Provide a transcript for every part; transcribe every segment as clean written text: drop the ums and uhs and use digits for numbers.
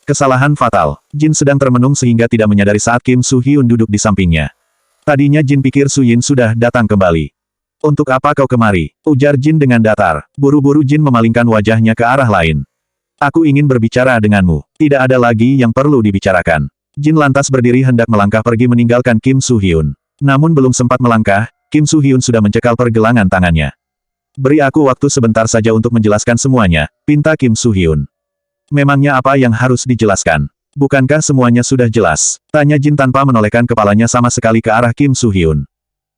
Kesalahan fatal. Jin sedang termenung sehingga tidak menyadari saat Kim Soo-hyun duduk di sampingnya. Tadinya Jin pikir Su-yin sudah datang kembali. Untuk apa kau kemari? Ujar Jin dengan datar. Buru-buru Jin memalingkan wajahnya ke arah lain. Aku ingin berbicara denganmu. Tidak ada lagi yang perlu dibicarakan. Jin lantas berdiri hendak melangkah pergi meninggalkan Kim Soo-hyun. Namun belum sempat melangkah, Kim Soo-hyun sudah mencekal pergelangan tangannya. Beri aku waktu sebentar saja untuk menjelaskan semuanya, pinta Kim Soo-hyun. Memangnya apa yang harus dijelaskan? Bukankah semuanya sudah jelas? Tanya Jin tanpa menolehkan kepalanya sama sekali ke arah Kim Soo-hyun.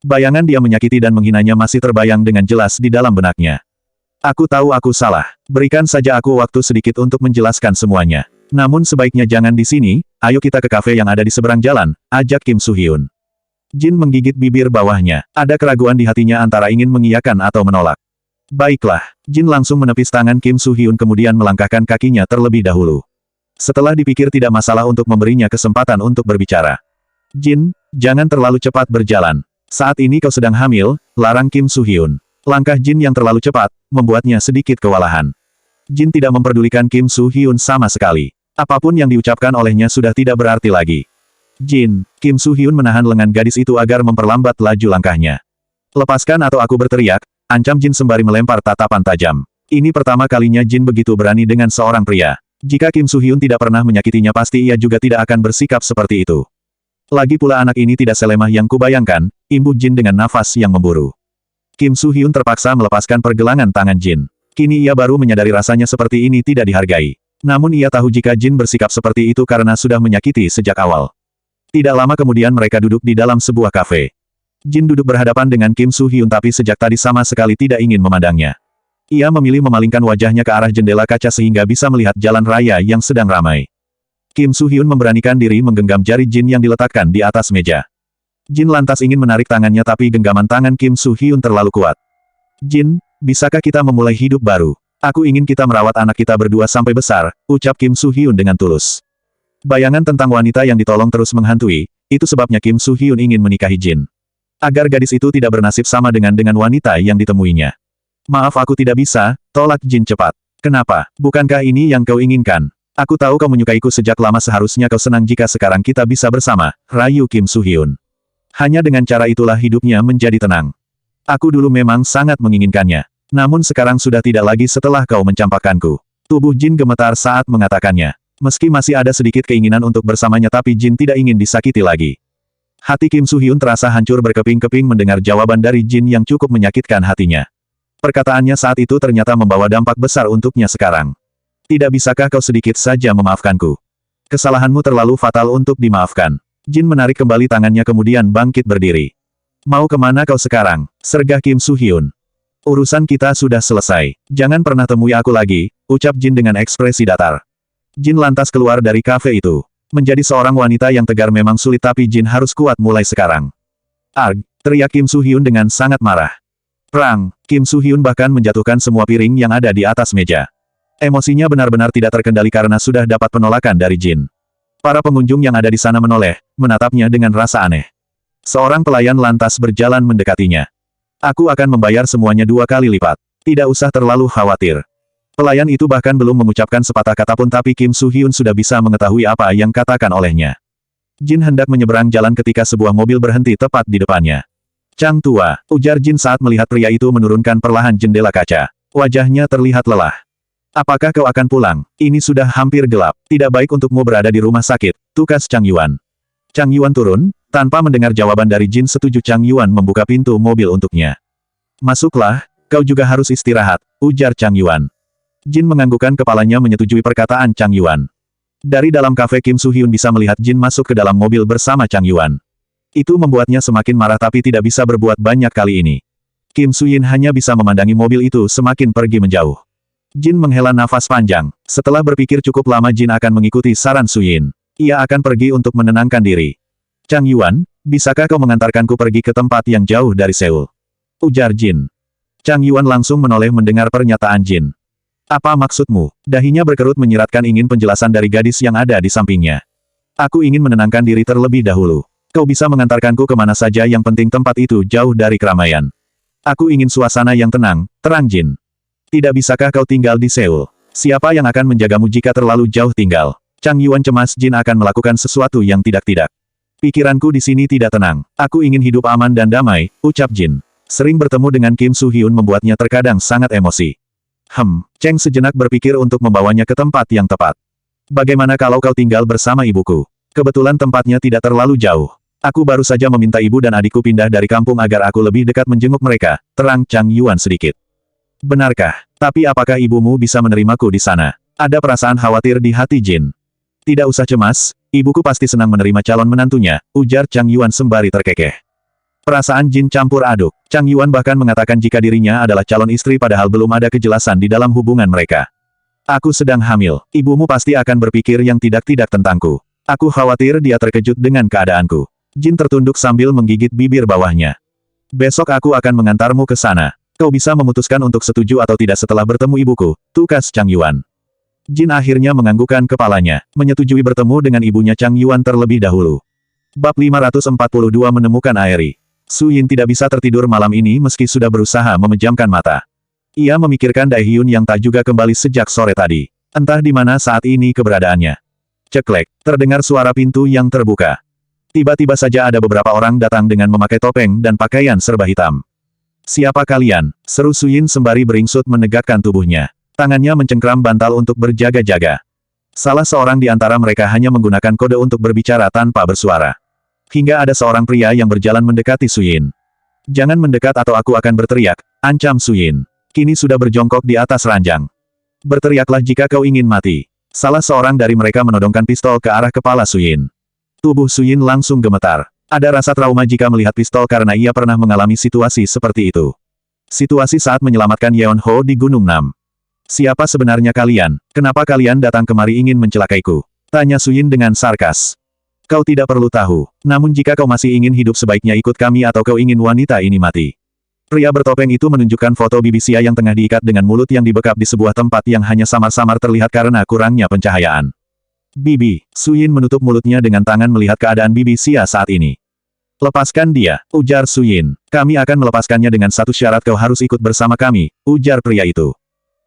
Bayangan dia menyakiti dan menghinanya masih terbayang dengan jelas di dalam benaknya. Aku tahu aku salah. Berikan saja aku waktu sedikit untuk menjelaskan semuanya. Namun sebaiknya jangan di sini, ayo kita ke kafe yang ada di seberang jalan, ajak Kim Soo-hyun. Jin menggigit bibir bawahnya. Ada keraguan di hatinya antara ingin mengiyakan atau menolak. Baiklah, Jin langsung menepis tangan Kim Soo-hyun kemudian melangkahkan kakinya terlebih dahulu. Setelah dipikir tidak masalah untuk memberinya kesempatan untuk berbicara. Jin, jangan terlalu cepat berjalan. Saat ini kau sedang hamil, larang Kim Soo-hyun. Langkah Jin yang terlalu cepat, membuatnya sedikit kewalahan. Jin tidak memperdulikan Kim Soo-hyun sama sekali. Apapun yang diucapkan olehnya sudah tidak berarti lagi. Jin, Kim Soo-hyun menahan lengan gadis itu agar memperlambat laju langkahnya. Lepaskan atau aku berteriak, ancam Jin sembari melempar tatapan tajam. Ini pertama kalinya Jin begitu berani dengan seorang pria. Jika Kim Soo-hyun tidak pernah menyakitinya pasti ia juga tidak akan bersikap seperti itu. Lagi pula anak ini tidak selemah yang kubayangkan, imbuh Jin dengan nafas yang memburu. Kim Soo-hyun terpaksa melepaskan pergelangan tangan Jin. Kini ia baru menyadari rasanya seperti ini tidak dihargai. Namun ia tahu jika Jin bersikap seperti itu karena sudah menyakiti sejak awal. Tidak lama kemudian mereka duduk di dalam sebuah kafe. Jin duduk berhadapan dengan Kim Soo-hyun tapi sejak tadi sama sekali tidak ingin memandangnya. Ia memilih memalingkan wajahnya ke arah jendela kaca sehingga bisa melihat jalan raya yang sedang ramai. Kim Soo-hyun memberanikan diri menggenggam jari Jin yang diletakkan di atas meja. Jin lantas ingin menarik tangannya tapi genggaman tangan Kim Soo-hyun terlalu kuat. Jin, bisakah kita memulai hidup baru? Aku ingin kita merawat anak kita berdua sampai besar, ucap Kim Soo-hyun dengan tulus. Bayangan tentang wanita yang ditolong terus menghantui, itu sebabnya Kim Soo-hyun ingin menikahi Jin. Agar gadis itu tidak bernasib sama dengan wanita yang ditemuinya. Maaf aku tidak bisa, tolak Jin cepat. Kenapa? Bukankah ini yang kau inginkan? Aku tahu kau menyukaiku sejak lama seharusnya kau senang jika sekarang kita bisa bersama, rayu Kim Soo-hyun. Hanya dengan cara itulah hidupnya menjadi tenang. Aku dulu memang sangat menginginkannya. Namun sekarang sudah tidak lagi setelah kau mencampakkanku. Tubuh Jin gemetar saat mengatakannya. Meski masih ada sedikit keinginan untuk bersamanya tapi Jin tidak ingin disakiti lagi. Hati Kim Soo-hyun terasa hancur berkeping-keping mendengar jawaban dari Jin yang cukup menyakitkan hatinya. Perkataannya saat itu ternyata membawa dampak besar untuknya sekarang. Tidak bisakah kau sedikit saja memaafkanku? Kesalahanmu terlalu fatal untuk dimaafkan. Jin menarik kembali tangannya kemudian bangkit berdiri. Mau kemana kau sekarang? Sergah Kim Soo-hyun. Urusan kita sudah selesai. Jangan pernah temui aku lagi, ucap Jin dengan ekspresi datar. Jin lantas keluar dari kafe itu. Menjadi seorang wanita yang tegar memang sulit tapi Jin harus kuat mulai sekarang. Arg, teriak Kim Soo-hyun dengan sangat marah. Perang, Kim Soo-hyun bahkan menjatuhkan semua piring yang ada di atas meja. Emosinya benar-benar tidak terkendali karena sudah dapat penolakan dari Jin. Para pengunjung yang ada di sana menoleh, menatapnya dengan rasa aneh. Seorang pelayan lantas berjalan mendekatinya. Aku akan membayar semuanya 2 kali lipat. Tidak usah terlalu khawatir. Pelayan itu bahkan belum mengucapkan sepatah kata pun tapi Kim Soo-hyun sudah bisa mengetahui apa yang katakan olehnya. Jin hendak menyeberang jalan ketika sebuah mobil berhenti tepat di depannya. Chang tua, ujar Jin saat melihat pria itu menurunkan perlahan jendela kaca. Wajahnya terlihat lelah. Apakah kau akan pulang? Ini sudah hampir gelap. Tidak baik untukmu berada di rumah sakit, tukas Chang Yuan. Chang Yuan turun, tanpa mendengar jawaban dari Jin setuju Chang Yuan membuka pintu mobil untuknya. Masuklah, kau juga harus istirahat, ujar Chang Yuan. Jin menganggukkan kepalanya menyetujui perkataan Chang Yuan. Dari dalam kafe Kim Soo-hyun bisa melihat Jin masuk ke dalam mobil bersama Chang Yuan. Itu membuatnya semakin marah tapi tidak bisa berbuat banyak kali ini. Kim Soo-hyun hanya bisa memandangi mobil itu semakin pergi menjauh. Jin menghela nafas panjang. Setelah berpikir cukup lama Jin akan mengikuti saran Soo-hyun. Ia akan pergi untuk menenangkan diri. Chang Yuan, bisakah kau mengantarkanku pergi ke tempat yang jauh dari Seoul? Ujar Jin. Chang Yuan langsung menoleh mendengar pernyataan Jin. Apa maksudmu? Dahinya berkerut menyiratkan ingin penjelasan dari gadis yang ada di sampingnya. Aku ingin menenangkan diri terlebih dahulu. Kau bisa mengantarkanku kemana saja yang penting tempat itu jauh dari keramaian. Aku ingin suasana yang tenang, terang Jin. Tidak bisakah kau tinggal di Seoul? Siapa yang akan menjagamu jika terlalu jauh tinggal? Chang Yuan cemas Jin akan melakukan sesuatu yang tidak-tidak. Pikiranku di sini tidak tenang. Aku ingin hidup aman dan damai, ucap Jin. Sering bertemu dengan Kim Su Hyun membuatnya terkadang sangat emosi. Cheng sejenak berpikir untuk membawanya ke tempat yang tepat. Bagaimana kalau kau tinggal bersama ibuku? Kebetulan tempatnya tidak terlalu jauh. Aku baru saja meminta ibu dan adikku pindah dari kampung agar aku lebih dekat menjenguk mereka, terang Chang Yuan sedikit. Benarkah? Tapi apakah ibumu bisa menerimaku di sana? Ada perasaan khawatir di hati Jin. Tidak usah cemas, ibuku pasti senang menerima calon menantunya, ujar Chang Yuan sembari terkekeh. Perasaan Jin campur aduk. Chang Yuan bahkan mengatakan jika dirinya adalah calon istri padahal belum ada kejelasan di dalam hubungan mereka. Aku sedang hamil, ibumu pasti akan berpikir yang tidak-tidak tentangku. Aku khawatir dia terkejut dengan keadaanku. Jin tertunduk sambil menggigit bibir bawahnya. Besok aku akan mengantarmu ke sana. Kau bisa memutuskan untuk setuju atau tidak setelah bertemu ibuku, tukas Chang Yuan. Jin akhirnya menganggukkan kepalanya, menyetujui bertemu dengan ibunya Chang Yuan terlebih dahulu. Bab 542 menemukan Aeri. Su Yin tidak bisa tertidur malam ini meski sudah berusaha memejamkan mata. Ia memikirkan Dai Hyun yang tak juga kembali sejak sore tadi. Entah di mana saat ini keberadaannya. Ceklek, terdengar suara pintu yang terbuka. Tiba-tiba saja ada beberapa orang datang dengan memakai topeng dan pakaian serba hitam. Siapa kalian? Seru Su Yin sembari beringsut menegakkan tubuhnya. Tangannya mencengkram bantal untuk berjaga-jaga. Salah seorang di antara mereka hanya menggunakan kode untuk berbicara tanpa bersuara. Hingga ada seorang pria yang berjalan mendekati Su Yin. Jangan mendekat atau aku akan berteriak, ancam Su Yin. Kini sudah berjongkok di atas ranjang. Berteriaklah jika kau ingin mati. Salah seorang dari mereka menodongkan pistol ke arah kepala Su Yin. Tubuh Su Yin langsung gemetar. Ada rasa trauma jika melihat pistol karena ia pernah mengalami situasi seperti itu. Situasi saat menyelamatkan Yeon Ho di Gunung Nam. Siapa sebenarnya kalian? Kenapa kalian datang kemari ingin mencelakaiku? Tanya Su Yin dengan sarkas. Kau tidak perlu tahu. Namun jika kau masih ingin hidup sebaiknya ikut kami atau kau ingin wanita ini mati. Pria bertopeng itu menunjukkan foto Bibi Xia yang tengah diikat dengan mulut yang dibekap di sebuah tempat yang hanya samar-samar terlihat karena kurangnya pencahayaan. Bibi, Su Yin menutup mulutnya dengan tangan melihat keadaan Bibi Xia saat ini. Lepaskan dia, ujar Su Yin. Kami akan melepaskannya dengan satu syarat kau harus ikut bersama kami, ujar pria itu.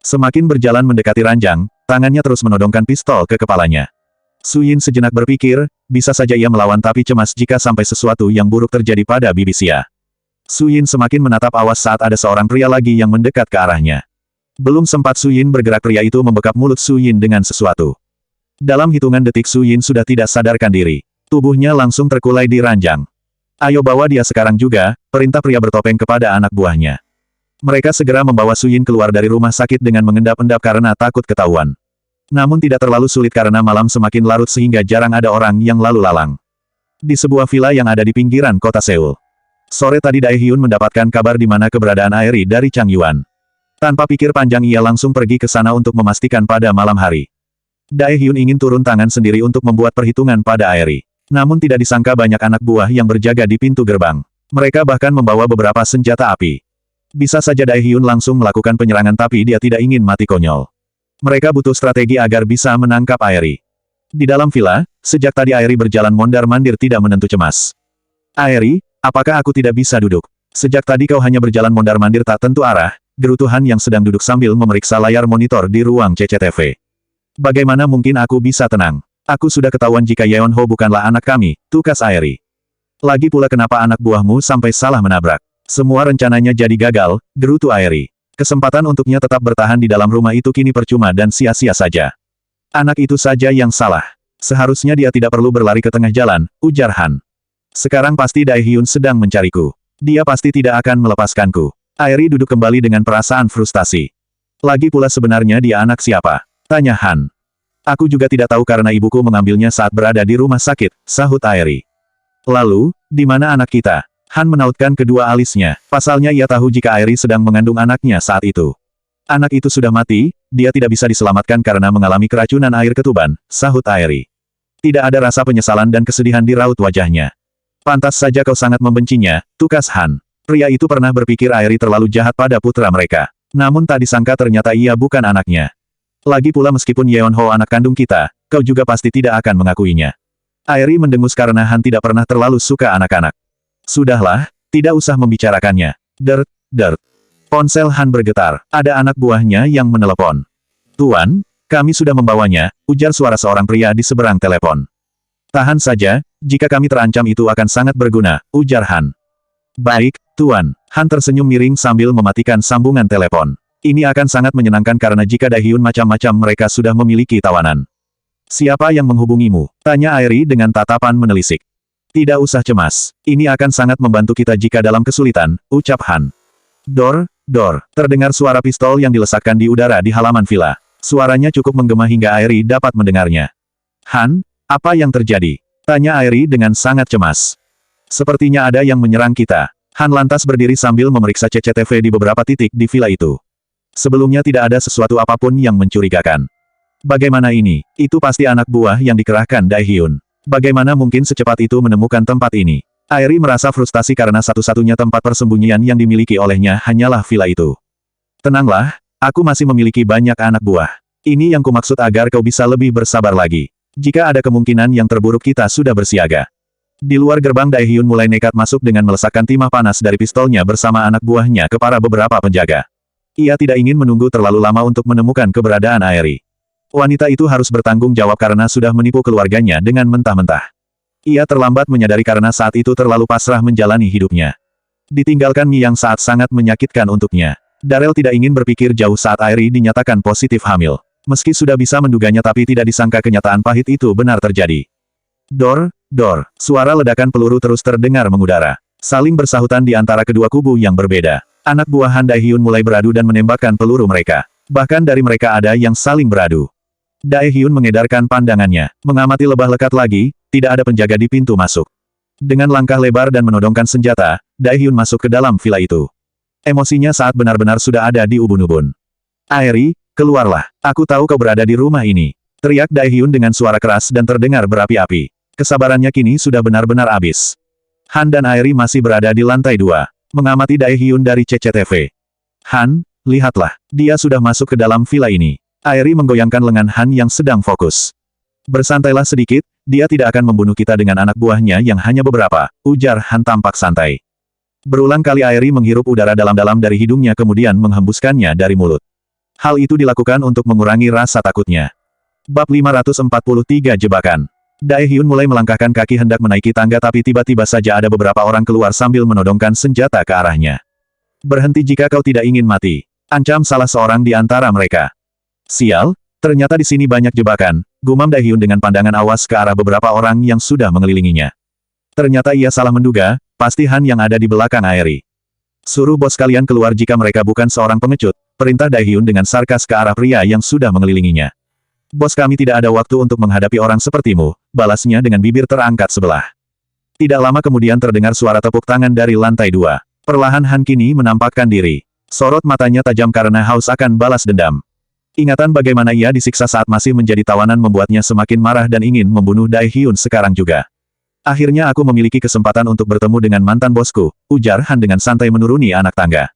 Semakin berjalan mendekati ranjang, tangannya terus menodongkan pistol ke kepalanya. Su Yin sejenak berpikir, bisa saja ia melawan tapi cemas jika sampai sesuatu yang buruk terjadi pada Bibi Xia. Su Yin semakin menatap awas saat ada seorang pria lagi yang mendekat ke arahnya. Belum sempat Su Yin bergerak pria itu membekap mulut Su Yin dengan sesuatu. Dalam hitungan detik Su Yin sudah tidak sadarkan diri. Tubuhnya langsung terkulai di ranjang. Ayo bawa dia sekarang juga, perintah pria bertopeng kepada anak buahnya. Mereka segera membawa Su Yin keluar dari rumah sakit dengan mengendap-endap karena takut ketahuan. Namun tidak terlalu sulit karena malam semakin larut sehingga jarang ada orang yang lalu lalang. Di sebuah villa yang ada di pinggiran kota Seoul. Sore tadi Dai Hyun mendapatkan kabar di mana keberadaan Aeri dari Chang Yuan. Tanpa pikir panjang ia langsung pergi ke sana untuk memastikan pada malam hari. Dai Hyun ingin turun tangan sendiri untuk membuat perhitungan pada Aeri. Namun tidak disangka banyak anak buah yang berjaga di pintu gerbang. Mereka bahkan membawa beberapa senjata api. Bisa saja Dai Hyun langsung melakukan penyerangan tapi dia tidak ingin mati konyol. Mereka butuh strategi agar bisa menangkap Aeri. Di dalam villa, sejak tadi Aeri berjalan mondar-mandir tidak menentu cemas. Aeri, apakah aku tidak bisa duduk? Sejak tadi kau hanya berjalan mondar-mandir tak tentu arah, geru Tuhan yang sedang duduk sambil memeriksa layar monitor di ruang CCTV. Bagaimana mungkin aku bisa tenang? Aku sudah ketahuan jika Yeon Ho bukanlah anak kami, tukas Aeri. Lagi pula kenapa anak buahmu sampai salah menabrak? Semua rencananya jadi gagal, gerutu Aeri. Kesempatan untuknya tetap bertahan di dalam rumah itu kini percuma dan sia-sia saja. Anak itu saja yang salah. Seharusnya dia tidak perlu berlari ke tengah jalan, ujar Han. Sekarang pasti Dai Hyun sedang mencariku. Dia pasti tidak akan melepaskanku. Aeri duduk kembali dengan perasaan frustasi. Lagi pula sebenarnya dia anak siapa? Tanya Han. Aku juga tidak tahu karena ibuku mengambilnya saat berada di rumah sakit, sahut Aeri. Lalu, di mana anak kita? Han menautkan kedua alisnya. Pasalnya ia tahu jika Aeri sedang mengandung anaknya saat itu. Anak itu sudah mati, dia tidak bisa diselamatkan karena mengalami keracunan air ketuban, sahut Aeri. Tidak ada rasa penyesalan dan kesedihan di raut wajahnya. Pantas saja kau sangat membencinya, tukas Han. Pria itu pernah berpikir Aeri terlalu jahat pada putra mereka. Namun tak disangka ternyata ia bukan anaknya. Lagi pula meskipun Yeon Ho anak kandung kita, kau juga pasti tidak akan mengakuinya. Aeri mendengus karena Han tidak pernah terlalu suka anak-anak. Sudahlah, tidak usah membicarakannya. Dert. Ponsel Han bergetar. Ada anak buahnya yang menelepon. Tuan, Kami sudah membawanya, ujar suara seorang pria di seberang telepon. Tahan saja, jika kami terancam itu akan sangat berguna, ujar Han. Baik, Tuan. Han tersenyum miring sambil mematikan sambungan telepon. Ini akan sangat menyenangkan karena jika Daehyun macam-macam mereka sudah memiliki tawanan. Siapa yang menghubungimu? Tanya Airi dengan tatapan menelisik. Tidak usah cemas. Ini akan sangat membantu kita jika dalam kesulitan, ucap Han. Dor, dor. Terdengar suara pistol yang dilesakkan di udara di halaman villa. Suaranya cukup menggema hingga Airi dapat mendengarnya. Han, apa yang terjadi? Tanya Airi dengan sangat cemas. Sepertinya ada yang menyerang kita. Han lantas berdiri sambil memeriksa CCTV di beberapa titik di villa itu. Sebelumnya tidak ada sesuatu apapun yang mencurigakan. Bagaimana ini? Itu pasti anak buah yang dikerahkan Daehyun. Bagaimana mungkin secepat itu menemukan tempat ini? Airi merasa frustasi karena satu-satunya tempat persembunyian yang dimiliki olehnya hanyalah villa itu. Tenanglah, aku masih memiliki banyak anak buah. Ini yang kumaksud agar kau bisa lebih bersabar lagi. Jika ada kemungkinan yang terburuk kita sudah bersiaga. Di luar gerbang Daehyun mulai nekat masuk dengan melesakkan timah panas dari pistolnya bersama anak buahnya ke para beberapa penjaga. Ia tidak ingin menunggu terlalu lama untuk menemukan keberadaan Airi. Wanita itu harus bertanggung jawab karena sudah menipu keluarganya dengan mentah-mentah. Ia terlambat menyadari karena saat itu terlalu pasrah menjalani hidupnya. Ditinggalkan Mi yang saat sangat menyakitkan untuknya. Darrell tidak ingin berpikir jauh saat Airi dinyatakan positif hamil. Meski sudah bisa menduganya tapi tidak disangka kenyataan pahit itu benar terjadi. Dor, dor, suara ledakan peluru terus terdengar mengudara. Saling bersahutan di antara kedua kubu yang berbeda. Anak buah Han Daehyun mulai beradu dan menembakkan peluru mereka. Bahkan dari mereka ada yang saling beradu. Daehyun mengedarkan pandangannya, mengamati lebah lekat lagi, tidak ada penjaga di pintu masuk. Dengan langkah lebar dan menodongkan senjata, Daehyun masuk ke dalam villa itu. Emosinya saat benar-benar sudah ada di ubun-ubun. Airi, keluarlah. Aku tahu kau berada di rumah ini. Teriak Daehyun dengan suara keras dan terdengar berapi-api. Kesabarannya kini sudah benar-benar habis. Han dan Airi masih berada di lantai 2. Mengamati Daehyun dari CCTV. Han, lihatlah. Dia sudah masuk ke dalam villa ini. Airi menggoyangkan lengan Han yang sedang fokus. Bersantailah sedikit, dia tidak akan membunuh kita dengan anak buahnya yang hanya beberapa, ujar Han tampak santai. Berulang kali Airi menghirup udara dalam-dalam dari hidungnya kemudian menghembuskannya dari mulut. Hal itu dilakukan untuk mengurangi rasa takutnya. Bab 543 Jebakan. Daehyun mulai melangkahkan kaki hendak menaiki tangga tapi tiba-tiba saja ada beberapa orang keluar sambil menodongkan senjata ke arahnya. Berhenti jika kau tidak ingin mati. Ancam salah seorang di antara mereka. Sial, ternyata di sini banyak jebakan, gumam Daehyun dengan pandangan awas ke arah beberapa orang yang sudah mengelilinginya. Ternyata ia salah menduga, pasti Han yang ada di belakang Airi. Suruh bos kalian keluar jika mereka bukan seorang pengecut, perintah Daehyun dengan sarkas ke arah pria yang sudah mengelilinginya. Bos kami tidak ada waktu untuk menghadapi orang sepertimu, balasnya dengan bibir terangkat sebelah. Tidak lama kemudian terdengar suara tepuk tangan dari lantai 2. Perlahan Han kini menampakkan diri. Sorot matanya tajam karena haus akan balas dendam. Ingatan bagaimana ia disiksa saat masih menjadi tawanan membuatnya semakin marah dan ingin membunuh Daehyun sekarang juga. Akhirnya aku memiliki kesempatan untuk bertemu dengan mantan bosku, ujar Han dengan santai menuruni anak tangga.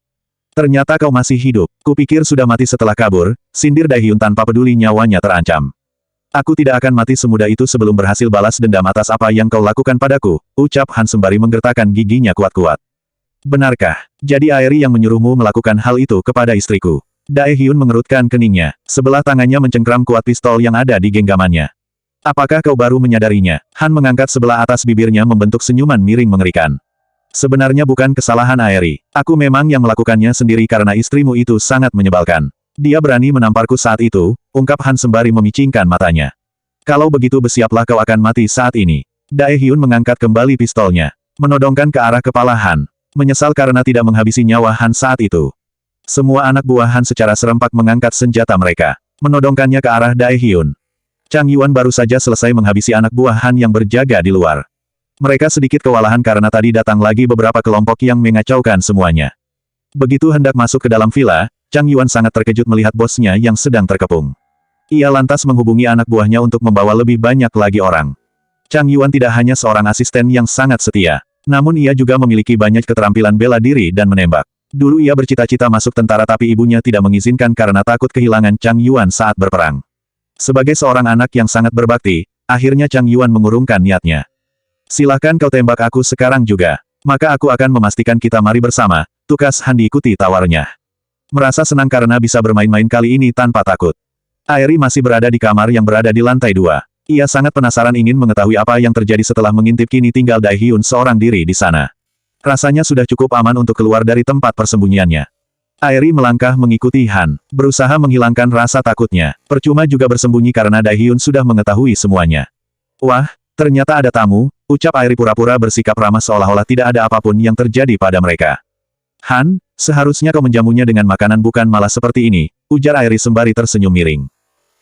Ternyata kau masih hidup. Kupikir sudah mati setelah kabur, sindir Daehyun tanpa peduli nyawanya terancam. Aku tidak akan mati semudah itu sebelum berhasil balas dendam atas apa yang kau lakukan padaku, ucap Han sembari menggertakkan giginya kuat-kuat. Benarkah? Jadi Airi yang menyuruhmu melakukan hal itu kepada istriku? Daehyun mengerutkan keningnya. Sebelah tangannya mencengkram kuat pistol yang ada di genggamannya. Apakah kau baru menyadarinya? Han mengangkat sebelah atas bibirnya membentuk senyuman miring mengerikan. Sebenarnya bukan kesalahan Airi. Aku memang yang melakukannya sendiri karena istrimu itu sangat menyebalkan. Dia berani menamparku saat itu, ungkap Han sembari memicingkan matanya. Kalau begitu bersiaplah kau akan mati saat ini. Daehyun mengangkat kembali pistolnya. Menodongkan ke arah kepala Han. Menyesal karena tidak menghabisi nyawa Han saat itu. Semua anak buah Han secara serempak mengangkat senjata mereka. Menodongkannya ke arah Daehyun. Chang Yuan baru saja selesai menghabisi anak buah Han yang berjaga di luar. Mereka sedikit kewalahan karena tadi datang lagi beberapa kelompok yang mengacaukan semuanya. Begitu hendak masuk ke dalam villa, Chang Yuan sangat terkejut melihat bosnya yang sedang terkepung. Ia lantas menghubungi anak buahnya untuk membawa lebih banyak lagi orang. Chang Yuan tidak hanya seorang asisten yang sangat setia, namun ia juga memiliki banyak keterampilan bela diri dan menembak. Dulu ia bercita-cita masuk tentara tapi ibunya tidak mengizinkan karena takut kehilangan Chang Yuan saat berperang. Sebagai seorang anak yang sangat berbakti, akhirnya Chang Yuan mengurungkan niatnya. Silahkan kau tembak aku sekarang juga. Maka aku akan memastikan kita mari bersama, tukas Han diikuti tawarnya. Merasa senang karena bisa bermain-main kali ini tanpa takut. Airi masih berada di kamar yang berada di lantai 2. Ia sangat penasaran ingin mengetahui apa yang terjadi setelah mengintip kini tinggal Daehyun seorang diri di sana. Rasanya sudah cukup aman untuk keluar dari tempat persembunyiannya. Airi melangkah mengikuti Han, berusaha menghilangkan rasa takutnya. Percuma juga bersembunyi karena Daehyun sudah mengetahui semuanya. Wah, ternyata ada tamu, ucap Airi pura-pura bersikap ramah seolah-olah tidak ada apapun yang terjadi pada mereka. Han, seharusnya kau menjamunya dengan makanan bukan malah seperti ini, ujar Airi sembari tersenyum miring.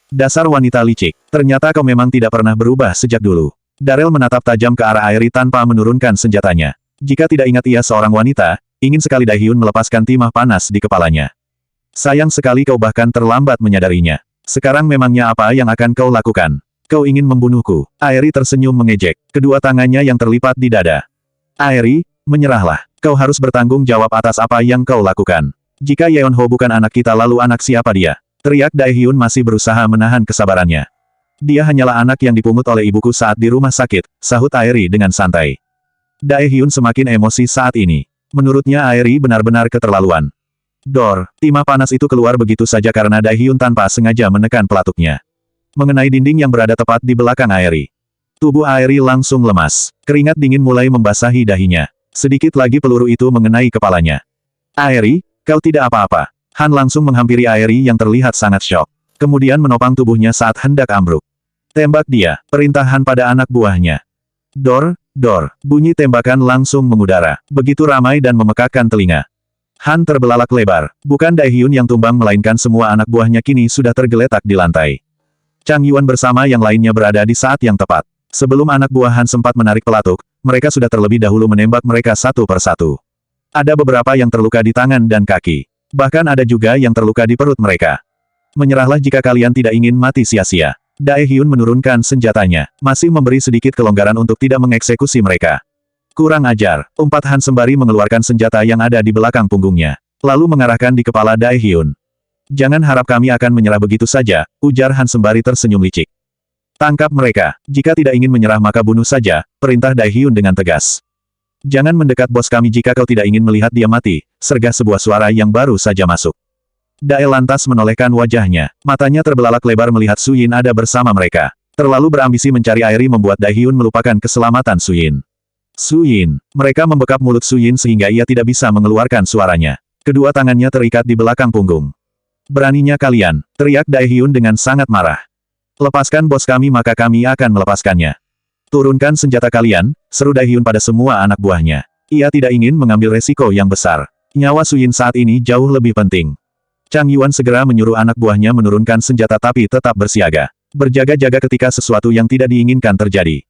Dasar wanita licik, ternyata kau memang tidak pernah berubah sejak dulu. Darel menatap tajam ke arah Airi tanpa menurunkan senjatanya. Jika tidak ingat ia seorang wanita, ingin sekali Daehyun melepaskan timah panas di kepalanya. Sayang sekali kau bahkan terlambat menyadarinya. Sekarang memangnya apa yang akan kau lakukan? Kau ingin membunuhku? Airi tersenyum mengejek, kedua tangannya yang terlipat di dada. Airi, menyerahlah. Kau harus bertanggung jawab atas apa yang kau lakukan. Jika Yeonho bukan anak kita lalu anak siapa dia? Teriak Daehyun masih berusaha menahan kesabarannya. Dia hanyalah anak yang dipungut oleh ibuku saat di rumah sakit, sahut Airi dengan santai. Daehyun semakin emosi saat ini. Menurutnya Airi benar-benar keterlaluan. Dor, timah panas itu keluar begitu saja karena Daehyun tanpa sengaja menekan pelatuknya. Mengenai dinding yang berada tepat di belakang Airi. Tubuh Airi langsung lemas. Keringat dingin mulai membasahi dahinya. Sedikit lagi peluru itu mengenai kepalanya. Airi, kau tidak apa-apa. Han langsung menghampiri Airi yang terlihat sangat syok. Kemudian menopang tubuhnya saat hendak ambruk. Tembak dia, perintah Han pada anak buahnya. Dor, dor, bunyi tembakan langsung mengudara. Begitu ramai dan memekakkan telinga. Han terbelalak lebar. Bukan Daehyun yang tumbang melainkan semua anak buahnya kini sudah tergeletak di lantai. Chang Yuan bersama yang lainnya berada di saat yang tepat. Sebelum anak buah Han sempat menarik pelatuk, mereka sudah terlebih dahulu menembak mereka satu persatu. Ada beberapa yang terluka di tangan dan kaki. Bahkan ada juga yang terluka di perut mereka. Menyerahlah jika kalian tidak ingin mati sia-sia. Daehyun menurunkan senjatanya, masih memberi sedikit kelonggaran untuk tidak mengeksekusi mereka. Kurang ajar, umpat Han sembari mengeluarkan senjata yang ada di belakang punggungnya. Lalu mengarahkan di kepala Daehyun. Jangan harap kami akan menyerah begitu saja, ujar Han sembari tersenyum licik. Tangkap mereka, jika tidak ingin menyerah maka bunuh saja, perintah Daehyun dengan tegas. Jangan mendekat bos kami jika kau tidak ingin melihat dia mati, sergah sebuah suara yang baru saja masuk. Dae lantas menolehkan wajahnya, matanya terbelalak lebar melihat Su Yin ada bersama mereka. Terlalu berambisi mencari Airi membuat Daehyun melupakan keselamatan Su Yin. Su Yin, mereka membekap mulut Su Yin sehingga ia tidak bisa mengeluarkan suaranya. Kedua tangannya terikat di belakang punggung. Beraninya kalian, teriak Daehyun dengan sangat marah. Lepaskan bos kami maka kami akan melepaskannya. Turunkan senjata kalian, seru Daehyun pada semua anak buahnya. Ia tidak ingin mengambil resiko yang besar. Nyawa Su Yin saat ini jauh lebih penting. Chang Yuan segera menyuruh anak buahnya menurunkan senjata tapi tetap bersiaga. Berjaga-jaga ketika sesuatu yang tidak diinginkan terjadi.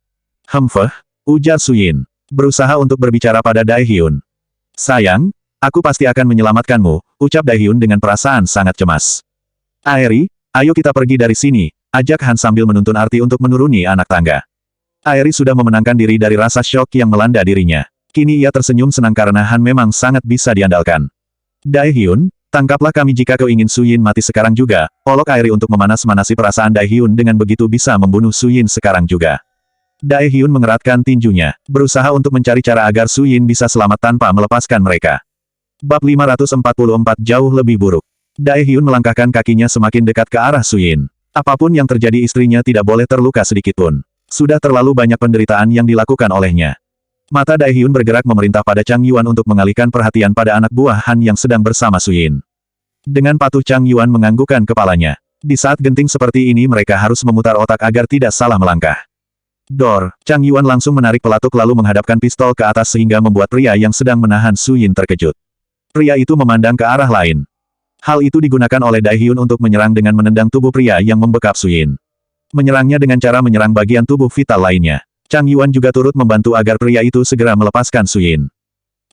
Hemfeh, ujar Su Yin. Berusaha untuk berbicara pada Daehyun. Sayang, aku pasti akan menyelamatkanmu, ucap Daehyun dengan perasaan sangat cemas. Airi, ayo kita pergi dari sini, ajak Han sambil menuntun arti untuk menuruni anak tangga. Airi sudah memenangkan diri dari rasa syok yang melanda dirinya. Kini ia tersenyum senang karena Han memang sangat bisa diandalkan. Daehyun, tangkaplah kami jika kau ingin Su Yin mati sekarang juga, olok Airi untuk memanas-manasi perasaan Daehyun dengan begitu bisa membunuh Su Yin sekarang juga. Daehyun mengeratkan tinjunya, berusaha untuk mencari cara agar Su Yin bisa selamat tanpa melepaskan mereka. Bab 544 jauh lebih buruk. Daehyun melangkahkan kakinya semakin dekat ke arah Su Yin. Apapun yang terjadi istrinya tidak boleh terluka sedikitpun. Sudah terlalu banyak penderitaan yang dilakukan olehnya. Mata Daehyun bergerak memerintah pada Chang Yuan untuk mengalihkan perhatian pada anak buah Han yang sedang bersama Su Yin. Dengan patuh Chang Yuan menganggukkan kepalanya. Di saat genting seperti ini mereka harus memutar otak agar tidak salah melangkah. Dor, Chang Yuan langsung menarik pelatuk lalu menghadapkan pistol ke atas sehingga membuat pria yang sedang menahan Su Yin terkejut. Pria itu memandang ke arah lain. Hal itu digunakan oleh Daehyun untuk menyerang dengan menendang tubuh pria yang membekap Su Yin. Menyerangnya dengan cara menyerang bagian tubuh vital lainnya. Chang Yuan juga turut membantu agar pria itu segera melepaskan Su Yin.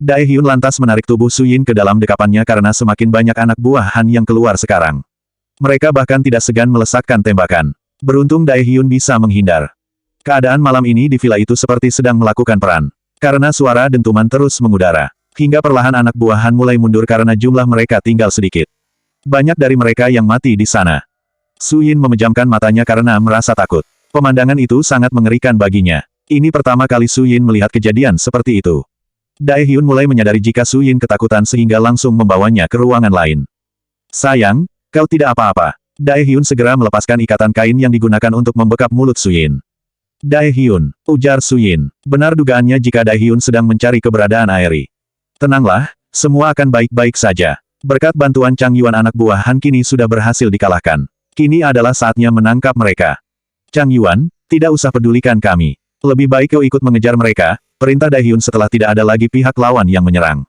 Daehyun lantas menarik tubuh Su Yin ke dalam dekapannya karena semakin banyak anak buah Han yang keluar sekarang. Mereka bahkan tidak segan melesakkan tembakan. Beruntung Daehyun bisa menghindar. Keadaan malam ini di villa itu seperti sedang melakukan peran. Karena suara dentuman terus mengudara. Hingga perlahan anak buah Han mulai mundur karena jumlah mereka tinggal sedikit. Banyak dari mereka yang mati di sana. Su Yin memejamkan matanya karena merasa takut. Pemandangan itu sangat mengerikan baginya. Ini pertama kali Su Yin melihat kejadian seperti itu. Daehyun mulai menyadari jika Su Yin ketakutan sehingga langsung membawanya ke ruangan lain. Sayang, kau tidak apa-apa. Daehyun segera melepaskan ikatan kain yang digunakan untuk membekap mulut Suyin. Daehyun, ujar Suyin. Benar dugaannya jika Daehyun sedang mencari keberadaan Aeri. Tenanglah, semua akan baik-baik saja. Berkat bantuan Chang Yuan anak buah Han kini sudah berhasil dikalahkan. Kini adalah saatnya menangkap mereka. Chang Yuan, tidak usah pedulikan kami. Lebih baik kau ikut mengejar mereka, perintah Daehyun setelah tidak ada lagi pihak lawan yang menyerang.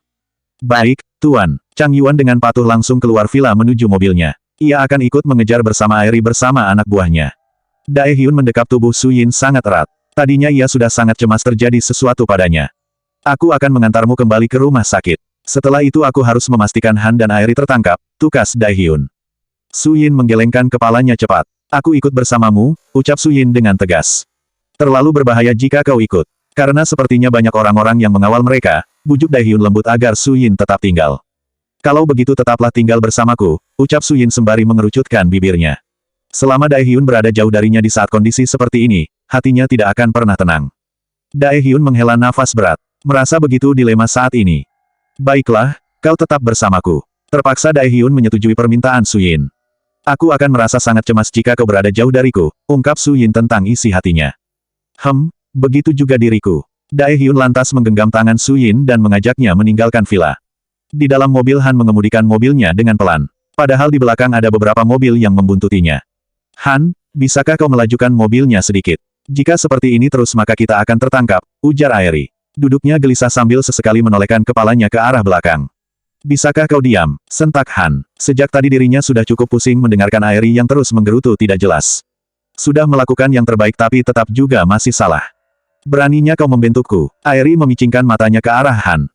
Baik, Tuan. Chang Yuan dengan patuh langsung keluar villa menuju mobilnya. Ia akan ikut mengejar bersama Aeri bersama anak buahnya. Daehyun mendekap tubuh Suyin sangat erat. Tadinya ia sudah sangat cemas terjadi sesuatu padanya. Aku akan mengantarmu kembali ke rumah sakit. Setelah itu aku harus memastikan Han dan Aeri tertangkap, tukas Daehyun. Suyin menggelengkan kepalanya cepat. Aku ikut bersamamu, ucap Suyin dengan tegas. Terlalu berbahaya jika kau ikut. Karena sepertinya banyak orang-orang yang mengawal mereka, bujuk Daehyun lembut agar Suyin tetap tinggal. Kalau begitu tetaplah tinggal bersamaku, ucap Suyin sembari mengerucutkan bibirnya. Selama Daehyun berada jauh darinya di saat kondisi seperti ini, hatinya tidak akan pernah tenang. Daehyun menghela nafas berat. Merasa begitu dilema saat ini. Baiklah, kau tetap bersamaku. Terpaksa Daehyun menyetujui permintaan Suyin. Aku akan merasa sangat cemas jika kau berada jauh dariku, ungkap Suyin tentang isi hatinya. Begitu juga diriku. Daehyun lantas menggenggam tangan Suyin dan mengajaknya meninggalkan villa. Di dalam mobil Han mengemudikan mobilnya dengan pelan. Padahal di belakang ada beberapa mobil yang membuntutinya. Han, bisakah kau melajukan mobilnya sedikit? Jika seperti ini terus maka kita akan tertangkap, ujar Aeri. Duduknya gelisah sambil sesekali menolehkan kepalanya ke arah belakang. Bisakah kau diam? Sentak Han. Sejak tadi dirinya sudah cukup pusing mendengarkan Aeri yang terus menggerutu tidak jelas. Sudah melakukan yang terbaik tapi tetap juga masih salah. Beraninya kau membentukku. Aeri memicingkan matanya ke arah Han.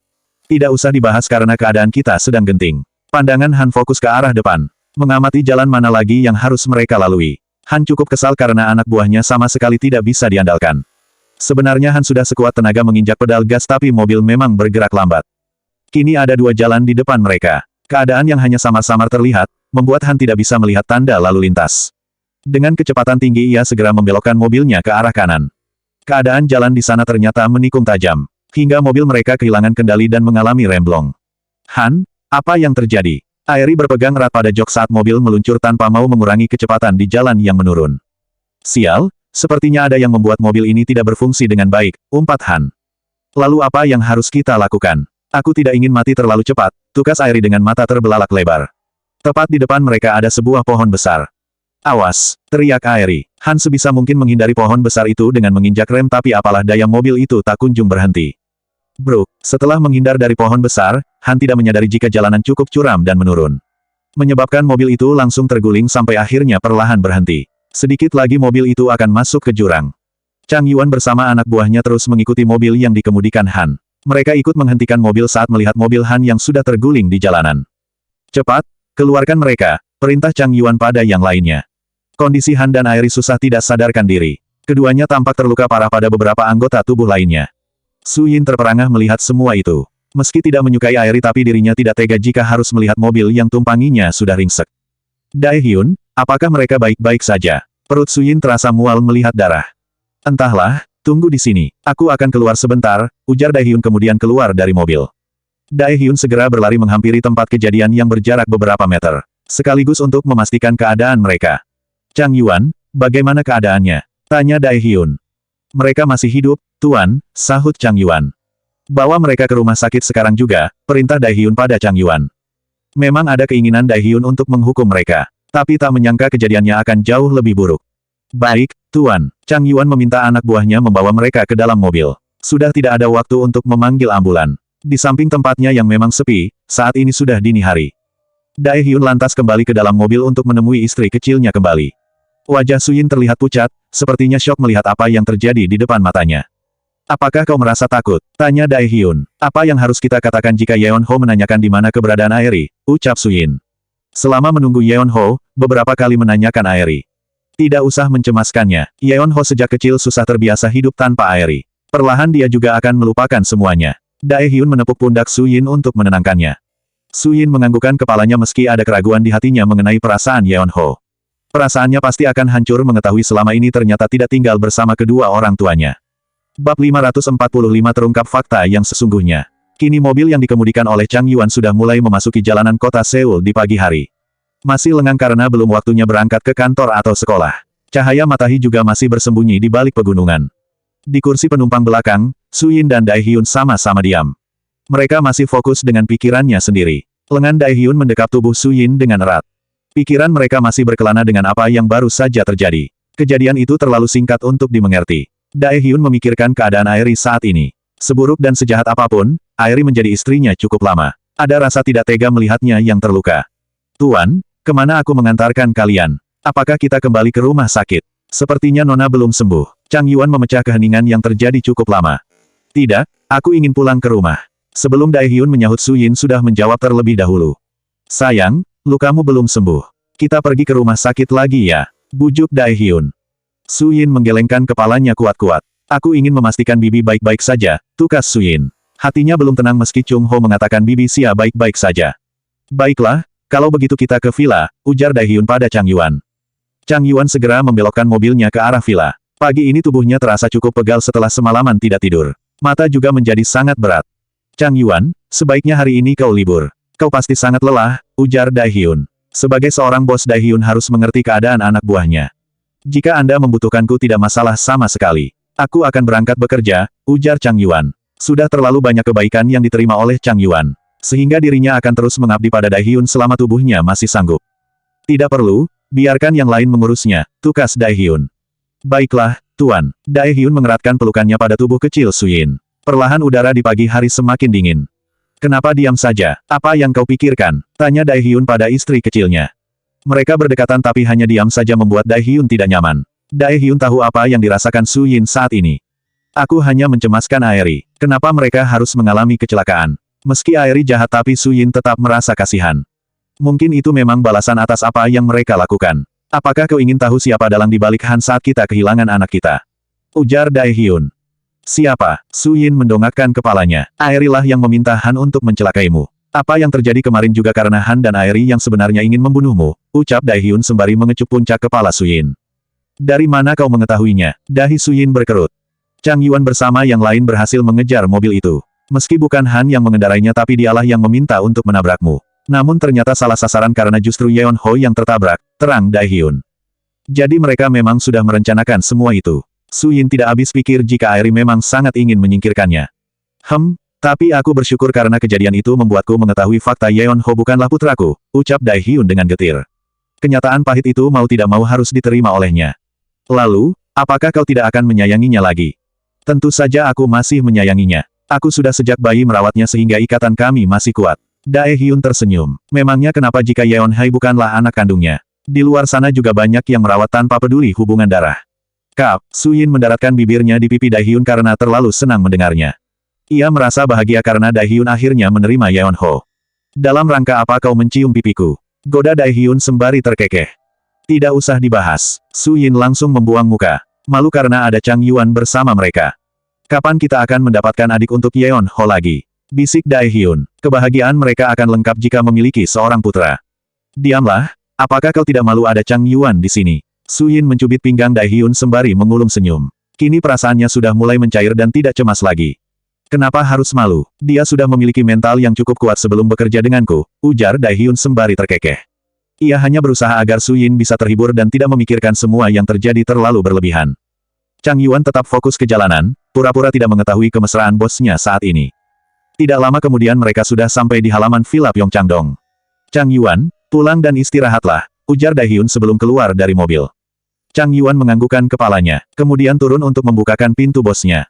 Tidak usah dibahas karena keadaan kita sedang genting. Pandangan Han fokus ke arah depan. Mengamati jalan mana lagi yang harus mereka lalui. Han cukup kesal karena anak buahnya sama sekali tidak bisa diandalkan. Sebenarnya Han sudah sekuat tenaga menginjak pedal gas tapi mobil memang bergerak lambat. Kini ada dua jalan di depan mereka. Keadaan yang hanya samar-samar terlihat, membuat Han tidak bisa melihat tanda lalu lintas. Dengan kecepatan tinggi ia segera membelokkan mobilnya ke arah kanan. Keadaan jalan di sana ternyata menikung tajam. Hingga mobil mereka kehilangan kendali dan mengalami remblong. Han, apa yang terjadi? Aeri berpegang erat pada jok saat mobil meluncur tanpa mau mengurangi kecepatan di jalan yang menurun. Sial, sepertinya ada yang membuat mobil ini tidak berfungsi dengan baik, umpat Han. Lalu apa yang harus kita lakukan? Aku tidak ingin mati terlalu cepat, tukas Aeri dengan mata terbelalak lebar. Tepat di depan mereka ada sebuah pohon besar. Awas, teriak Aeri. Han sebisa mungkin menghindari pohon besar itu dengan menginjak rem tapi apalah daya mobil itu tak kunjung berhenti. Bruk, setelah menghindar dari pohon besar, Han tidak menyadari jika jalanan cukup curam dan menurun. Menyebabkan mobil itu langsung terguling sampai akhirnya perlahan berhenti. Sedikit lagi mobil itu akan masuk ke jurang. Chang Yuan bersama anak buahnya terus mengikuti mobil yang dikemudikan Han. Mereka ikut menghentikan mobil saat melihat mobil Han yang sudah terguling di jalanan. Cepat, keluarkan mereka, perintah Chang Yuan pada yang lainnya. Kondisi Han dan Aeri susah tidak sadarkan diri. Keduanya tampak terluka parah pada beberapa anggota tubuh lainnya. Suyin terperangah melihat semua itu. Meski tidak menyukai Aeri tapi dirinya tidak tega jika harus melihat mobil yang tumpanginya sudah ringsek. Daehyun, apakah mereka baik-baik saja? Perut Suyin terasa mual melihat darah. Entahlah, tunggu di sini. Aku akan keluar sebentar, ujar Daehyun kemudian keluar dari mobil. Daehyun segera berlari menghampiri tempat kejadian yang berjarak beberapa meter. Sekaligus untuk memastikan keadaan mereka. Chang Yuan, bagaimana keadaannya? Tanya Daehyun. Mereka masih hidup, Tuan, sahut Chang Yuan. Bawa mereka ke rumah sakit sekarang juga, perintah Daehyun pada Chang Yuan. Memang ada keinginan Daehyun untuk menghukum mereka. Tapi tak menyangka kejadiannya akan jauh lebih buruk. Baik, Tuan. Chang Yuan meminta anak buahnya membawa mereka ke dalam mobil. Sudah tidak ada waktu untuk memanggil ambulan. Di samping tempatnya yang memang sepi, saat ini sudah dini hari. Daehyun lantas kembali ke dalam mobil untuk menemui istri kecilnya kembali. Wajah Suyin terlihat pucat, sepertinya syok melihat apa yang terjadi di depan matanya. Apakah kau merasa takut? Tanya Daehyun. Apa yang harus kita katakan jika Yeon Ho menanyakan di mana keberadaan Aeri? Ucap Suyin. Selama menunggu Yeon Ho, beberapa kali menanyakan Aeri. Tidak usah mencemaskannya. Yeon Ho sejak kecil susah terbiasa hidup tanpa Aeri. Perlahan dia juga akan melupakan semuanya. Daehyun menepuk pundak Suyin untuk menenangkannya. Suyin menganggukkan kepalanya meski ada keraguan di hatinya mengenai perasaan Yeon Ho. Perasaannya pasti akan hancur mengetahui selama ini ternyata tidak tinggal bersama kedua orang tuanya. Bab 545 terungkap fakta yang sesungguhnya. Kini mobil yang dikemudikan oleh Chang Yuan sudah mulai memasuki jalanan kota Seoul di pagi hari. Masih lengang karena belum waktunya berangkat ke kantor atau sekolah. Cahaya matahari juga masih bersembunyi di balik pegunungan. Di kursi penumpang belakang, Su Yin dan Dai Hyun sama-sama diam. Mereka masih fokus dengan pikirannya sendiri. Lengan Dai Hyun mendekap tubuh Su Yin dengan erat. Pikiran mereka masih berkelana dengan apa yang baru saja terjadi. Kejadian itu terlalu singkat untuk dimengerti. Dai Hyun memikirkan keadaan Airi saat ini. Seburuk dan sejahat apapun, Airi menjadi istrinya cukup lama. Ada rasa tidak tega melihatnya yang terluka. Tuan, kemana aku mengantarkan kalian? Apakah kita kembali ke rumah sakit? Sepertinya Nona belum sembuh. Chang Yuan memecah keheningan yang terjadi cukup lama. Tidak, aku ingin pulang ke rumah. Sebelum Dai Hyun menyahut Su Yin sudah menjawab terlebih dahulu. Sayang, lukamu belum sembuh. Kita pergi ke rumah sakit lagi ya, bujuk Dai Hyun. Su Yin menggelengkan kepalanya kuat-kuat. Aku ingin memastikan Bibi baik-baik saja, tukas Su Yin. Hatinya belum tenang meski Chung Ho mengatakan Bibi Xia baik-baik saja. Baiklah, kalau begitu kita ke villa, ujar Dai Hyun pada Chang Yuan. Chang Yuan segera membelokkan mobilnya ke arah villa. Pagi ini tubuhnya terasa cukup pegal setelah semalaman tidak tidur. Mata juga menjadi sangat berat. Chang Yuan, sebaiknya hari ini kau libur. Kau pasti sangat lelah, ujar Dai Hyun. Sebagai seorang bos, Dai Hyun harus mengerti keadaan anak buahnya. Jika Anda membutuhkanku tidak masalah sama sekali. Aku akan berangkat bekerja, ujar Chang Yuan. Sudah terlalu banyak kebaikan yang diterima oleh Chang Yuan. Sehingga dirinya akan terus mengabdi pada Dai Hyun selama tubuhnya masih sanggup. Tidak perlu, biarkan yang lain mengurusnya, tukas Dai Hyun. Baiklah, Tuan. Dai Hyun mengeratkan pelukannya pada tubuh kecil Su Yin. Perlahan udara di pagi hari semakin dingin. Kenapa diam saja? Apa yang kau pikirkan? Tanya Dai Hyun pada istri kecilnya. Mereka berdekatan tapi hanya diam saja membuat Dai Hyun tidak nyaman. Dai Hyun tahu apa yang dirasakan Su Yin saat ini. Aku hanya mencemaskan Airi. Kenapa mereka harus mengalami kecelakaan? Meski Airi jahat tapi Su Yin tetap merasa kasihan. Mungkin itu memang balasan atas apa yang mereka lakukan. Apakah kau ingin tahu siapa dalang di balik Han saat kita kehilangan anak kita? Ujar Dai Hyun. Siapa? Su Yin mendongakkan kepalanya. Airi lah yang meminta Han untuk mencelakaimu. Apa yang terjadi kemarin juga karena Han dan Airi yang sebenarnya ingin membunuhmu, ucap Dai Hyun sembari mengecup puncak kepala Su Yin. Dari mana kau mengetahuinya? Dahi Su Yin berkerut. Chang Yuan bersama yang lain berhasil mengejar mobil itu. Meski bukan Han yang mengendarainya tapi dialah yang meminta untuk menabrakmu. Namun ternyata salah sasaran karena justru Yeon Ho yang tertabrak, terang Dai Hyun. Jadi mereka memang sudah merencanakan semua itu. Su Yin tidak habis pikir jika Airi memang sangat ingin menyingkirkannya. Tapi aku bersyukur karena kejadian itu membuatku mengetahui fakta Yeon Ho bukanlah putraku, ucap Dai Hyun dengan getir. Kenyataan pahit itu mau tidak mau harus diterima olehnya. Lalu, apakah kau tidak akan menyayanginya lagi? Tentu saja aku masih menyayanginya. Aku sudah sejak bayi merawatnya sehingga ikatan kami masih kuat. Dai Hyun tersenyum. Memangnya kenapa jika Yeon Hai bukanlah anak kandungnya? Di luar sana juga banyak yang merawat tanpa peduli hubungan darah. Kap, Su Yin mendaratkan bibirnya di pipi Dai Hyun karena terlalu senang mendengarnya. Ia merasa bahagia karena Dai Hyun akhirnya menerima Yeon Ho. Dalam rangka apa kau mencium pipiku? Goda Dai Hyun sembari terkekeh. Tidak usah dibahas. Su Yin langsung membuang muka. Malu karena ada Chang Yuan bersama mereka. Kapan kita akan mendapatkan adik untuk Yeon Ho lagi? Bisik Dai Hyun. Kebahagiaan mereka akan lengkap jika memiliki seorang putra. Diamlah, apakah kau tidak malu ada Chang Yuan di sini? Su Yin mencubit pinggang Dai Hyun sembari mengulum senyum. Kini perasaannya sudah mulai mencair dan tidak cemas lagi. Kenapa harus malu? Dia sudah memiliki mental yang cukup kuat sebelum bekerja denganku, ujar Dai Hyun sembari terkekeh. Ia hanya berusaha agar Su Yin bisa terhibur dan tidak memikirkan semua yang terjadi terlalu berlebihan. Chang Yuan tetap fokus ke jalanan, pura-pura tidak mengetahui kemesraan bosnya saat ini. Tidak lama kemudian mereka sudah sampai di halaman Villa Pyeongchangdong. Chang Yuan, pulang dan istirahatlah, ujar Dai Hyun sebelum keluar dari mobil. Chang Yuan menganggukkan kepalanya, kemudian turun untuk membukakan pintu bosnya.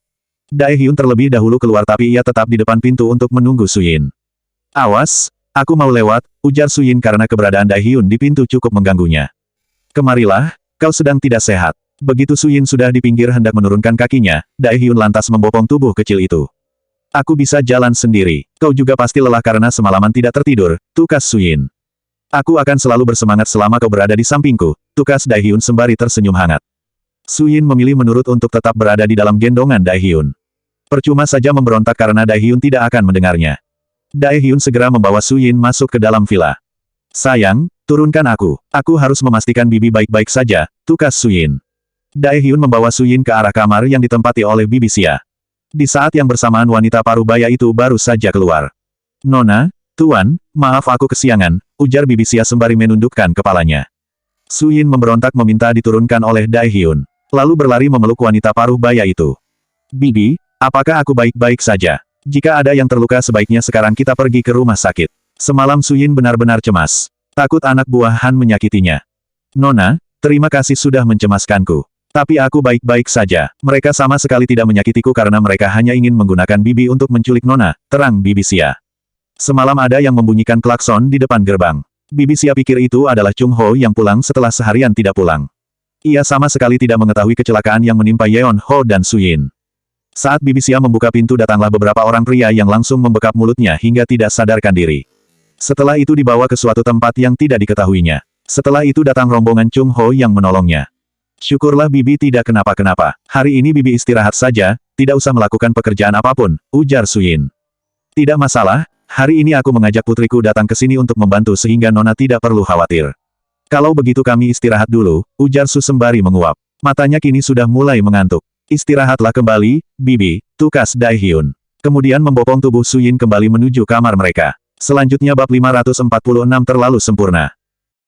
Dai Hyun terlebih dahulu keluar tapi ia tetap di depan pintu untuk menunggu Su Yin. Awas, aku mau lewat, ujar Su Yin karena keberadaan Dai Hyun di pintu cukup mengganggunya. Kemarilah, kau sedang tidak sehat. Begitu Su Yin sudah di pinggir hendak menurunkan kakinya, Dai Hyun lantas membopong tubuh kecil itu. Aku bisa jalan sendiri. Kau juga pasti lelah karena semalaman tidak tertidur, tukas Su Yin. Aku akan selalu bersemangat selama kau berada di sampingku, tukas Dai Hyun sembari tersenyum hangat. Su Yin memilih menurut untuk tetap berada di dalam gendongan Dai Hyun. Percuma saja memberontak karena Dai Hyun tidak akan mendengarnya. Dai Hyun segera membawa Su Yin masuk ke dalam villa. Sayang, turunkan aku. Aku harus memastikan Bibi baik-baik saja, tukas Su Yin. Dai Hyun membawa Su Yin ke arah kamar yang ditempati oleh Bibi Xia. Di saat yang bersamaan wanita parubaya itu baru saja keluar. Nona, Tuan, maaf aku kesiangan, ujar Bibi Xia sembari menundukkan kepalanya. Su Yin memberontak meminta diturunkan oleh Dai Hyun. Lalu berlari memeluk wanita paruh baya itu. Bibi, apakah aku baik-baik saja? Jika ada yang terluka sebaiknya sekarang kita pergi ke rumah sakit. Semalam Su Yin benar-benar cemas. Takut anak buah Han menyakitinya. Nona, terima kasih sudah mencemaskanku. Tapi aku baik-baik saja. Mereka sama sekali tidak menyakitiku karena mereka hanya ingin menggunakan Bibi untuk menculik Nona, terang Bibi Xia. Semalam ada yang membunyikan klakson di depan gerbang. Bibi Xia pikir itu adalah Chung Ho yang pulang setelah seharian tidak pulang. Ia sama sekali tidak mengetahui kecelakaan yang menimpa Yeon Ho dan Su Yin. Saat Bibi Xia membuka pintu datanglah beberapa orang pria yang langsung membekap mulutnya hingga tidak sadarkan diri. Setelah itu dibawa ke suatu tempat yang tidak diketahuinya. Setelah itu datang rombongan Chung Ho yang menolongnya. Syukurlah Bibi tidak kenapa-kenapa. Hari ini Bibi istirahat saja, tidak usah melakukan pekerjaan apapun, ujar Su Yin. Tidak masalah, hari ini aku mengajak putriku datang ke sini untuk membantu sehingga Nona tidak perlu khawatir. Kalau begitu kami istirahat dulu, ujar Su sembari menguap. Matanya kini sudah mulai mengantuk. Istirahatlah kembali, Bibi, tukas Dai Hyun. Kemudian membopong tubuh Su Yin kembali menuju kamar mereka. Selanjutnya bab 546 terlalu sempurna.